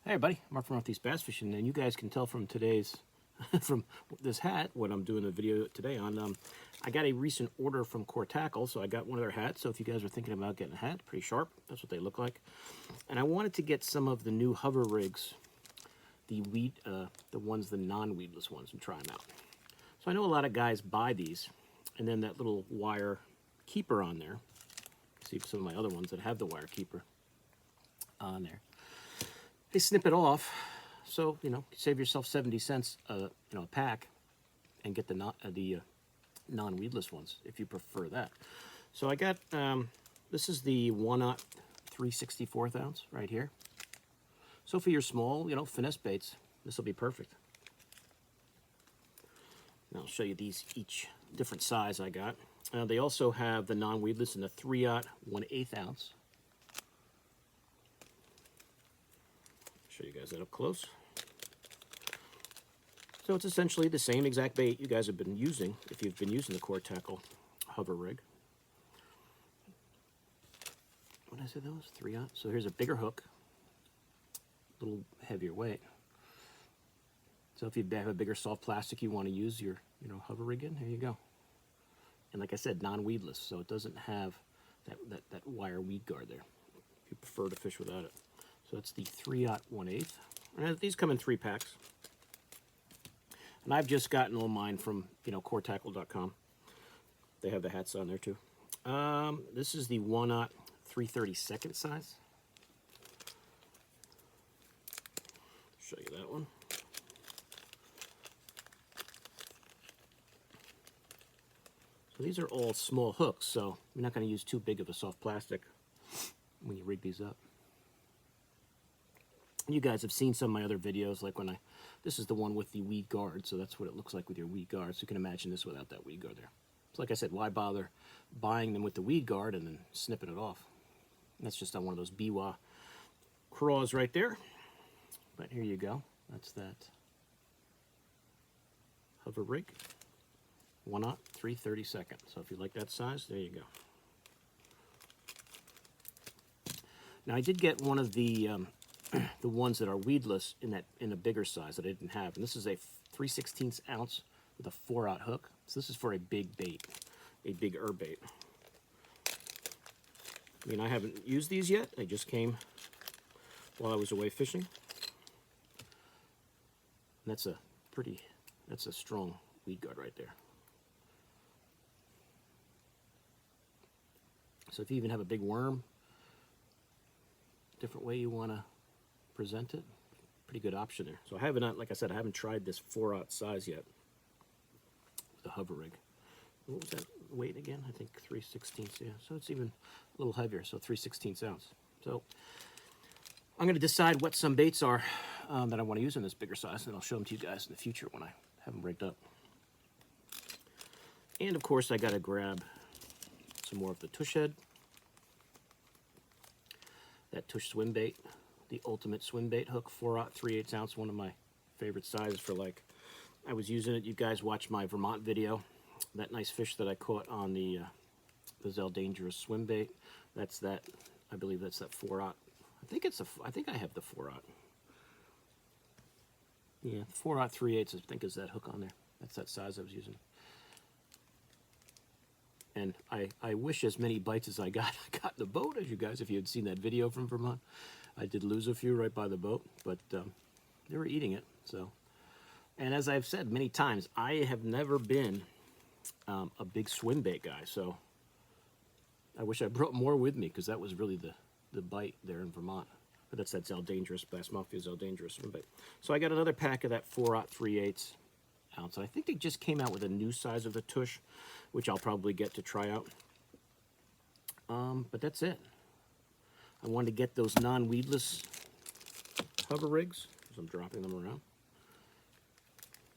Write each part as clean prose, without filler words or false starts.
Hey everybody, Mark from Northeast Bass Fishing, and you guys can tell from today's, from this hat, what I'm doing the video today on. I got a recent order from Core Tackle, so I got one of their hats. So if you guys are thinking about getting a hat, pretty sharp, that's what they look like. And I wanted to get some of the new hover rigs, the ones, the non-weedless ones, and try them out. So I know a lot of guys buy these, and then that little wire keeper on there. See some of my other ones that have the wire keeper on there. They snip it off, so save yourself 70 cents, a pack, and get the non-weedless ones if you prefer that. So I got this is the 1/0 3/64 ounce right here. So for your small, finesse baits, this will be perfect. Now I'll show you these each different size I got. They also have the non-weedless in the 3/0 1/8 ounce. Show you guys that up close. So it's essentially the same exact bait you guys have been using if you've been using the Core Tackle hover rig. What did I say that was? 3/0. So here's a bigger hook, a little heavier weight. So if you have a bigger soft plastic you want to use your hover rig in, here you go. And like I said, non-weedless, so it doesn't have that wire weed guard there. If you prefer to fish without it. So that's the 3/0 1/8. And these come in 3 packs. And I've just gotten all mine from, coretackle.com. They have the hats on there too. This is the 1/0 3/32 size. Show you that one. So these are all small hooks, so you're not going to use too big of a soft plastic when you rig these up. You guys have seen some of my other videos, like this is the one with the weed guard, so that's what it looks like with your weed guard. So you can imagine this without that weed guard there. So like I said, why bother buying them with the weed guard and then snipping it off? And that's just on one of those Biwa craws right there. But here you go. That's that hover rig, 1/0 3/32. So if you like that size, there you go. Now I did get one of the ones that are weedless in a bigger size that I didn't have, and this is a 3/16 ounce with a 4/0 hook. So this is for a big bait, a big herb bait. I mean, I haven't used these yet. They just came while I was away fishing. And that's a strong weed guard right there. So if you even have a big worm, different way you want to present it, pretty good option there. So I haven't, like I said, I haven't tried this 4/0 size yet, the hover rig. What was that weight again? I think 3/16, yeah. So it's even a little heavier, so 3/16 ounce. So I'm going to decide what some baits are that I want to use in this bigger size, and I'll show them to you guys in the future when I have them rigged up. And of course, I got to grab some more of the TUSH head, that TUSH Swimbait. The ultimate Swimbait hook, 4/0 3/8 ounce, one of my favorite sizes for I was using it. You guys watched my Vermont video, that nice fish that I caught on the Zell Dangerous Swimbait. That's that, I believe that's that 4/0. I think I have the 4/0. Yeah, 4/0 3/8 I think is that hook on there. That's that size I was using. And I wish as many bites as I got in the boat, as you guys, if you had seen that video from Vermont. I did lose a few right by the boat, but they were eating it. So, and as I've said many times, I have never been a big Swimbait guy. So I wish I brought more with me, because that was really the bite there in Vermont. But that's that Zell Dangerous, Bass Mafia Zell Dangerous Swimbait. So I got another pack of that 4/0 3/8 ounce. And I think they just came out with a new size of the TUSH, which I'll probably get to try out. But that's it. I wanted to get those non-weedless hover rigs, so I'm dropping them around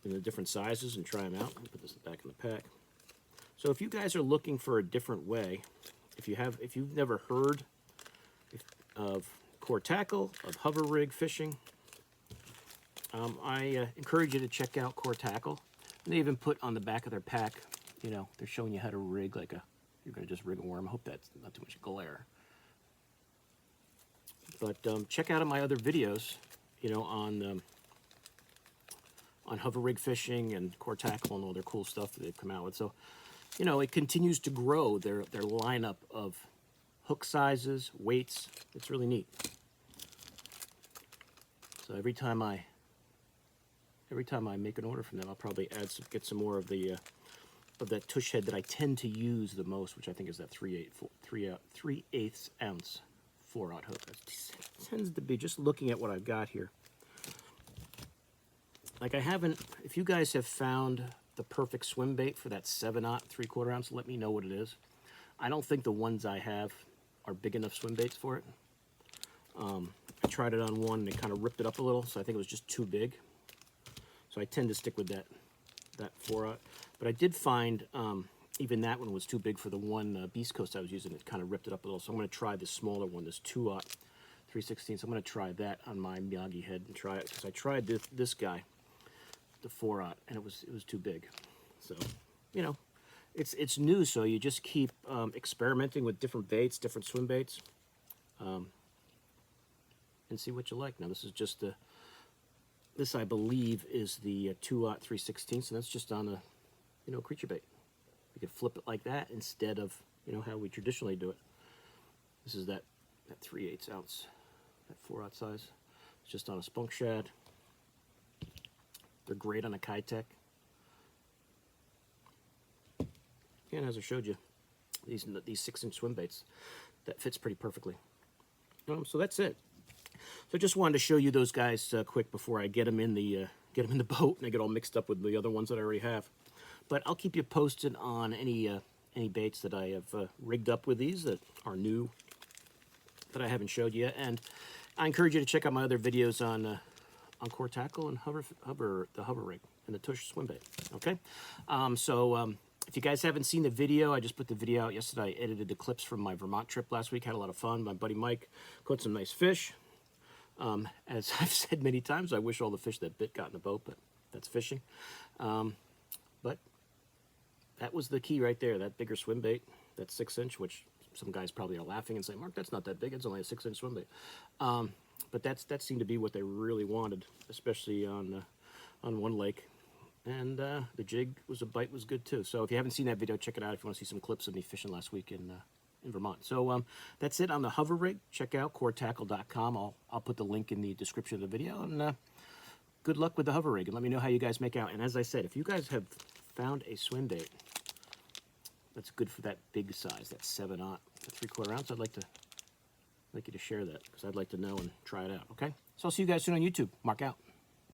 in the different sizes and try them out. I'll put this back in the pack. So if you guys are looking for a different way, if you've never heard of Core Tackle, of hover rig fishing, I encourage you to check out Core Tackle. And they even put on the back of their pack, they're showing you how to rig you're going to just rig a worm. I hope that's not too much glare. But check out my other videos you know, on hover rig fishing and core tackle and all their cool stuff that they've come out with. So, you know, it continues to grow their lineup of hook sizes, weights. It's really neat. So every time I make an order from them, I'll probably get some more of the of that tush head that I tend to use the most, which I think is that 3/8 ounce 4/0 hook. That tends to be, just looking at what I've got here. Like, I haven't, if you guys have found the perfect swim bait for that 7/0 3/4 ounce, let me know what it is. I don't think the ones I have are big enough swim baits for it. I tried it on one and it kind of ripped it up a little, so I think it was just too big. So I tend to stick with that 4/0. But I did find even that one was too big for the one Beast Coast I was using. It kind of ripped it up a little. So I'm going to try this smaller one, this 2/0 3/16. I'm going to try that on my Miyagi head and try it, because I tried this guy, the 4/0, and it was too big. So, you know, it's new, so you just keep experimenting with different baits, different swim baits, and see what you like. Now, this is just this, I believe, is the 2/0 3/16, so that's just on a, you know, creature bait. You could flip it like that instead of, you know, how we traditionally do it. This is that 3/8 ounce, that 4/0 size. It's just on a spunk shad. They're great on a Kitech. And as I showed you, these 6-inch swim baits, that fits pretty perfectly. So that's it. So I just wanted to show you those guys quick before I get them in the boat and I get all mixed up with the other ones that I already have. But I'll keep you posted on any baits that I have rigged up with these that are new, that I haven't showed you yet. And I encourage you to check out my other videos on core tackle and the hover rig and the tush swim bait. Okay, if you guys haven't seen the video, I just put the video out yesterday. I edited the clips from my Vermont trip last week. Had a lot of fun. My buddy Mike caught some nice fish. As I've said many times, I wish all the fish that bit got in the boat, but that's fishing. But that was the key right there, that bigger swim bait, that 6-inch, which some guys probably are laughing and saying, Mark, that's not that big. It's only a 6-inch swim bait. But that seemed to be what they really wanted, especially on one lake. And the jig bite was good too. So if you haven't seen that video, check it out if you want to see some clips of me fishing last week in Vermont. So that's it on the hover rig. Check out coretackle.com. I'll put the link in the description of the video. And good luck with the hover rig, and let me know how you guys make out. And as I said, if you guys have found a swim bait that's good for that big size, that 7/0, that 3/4 ounce, I'd like you to share that, because I'd like to know and try it out. Okay, so I'll see you guys soon on YouTube. Mark out.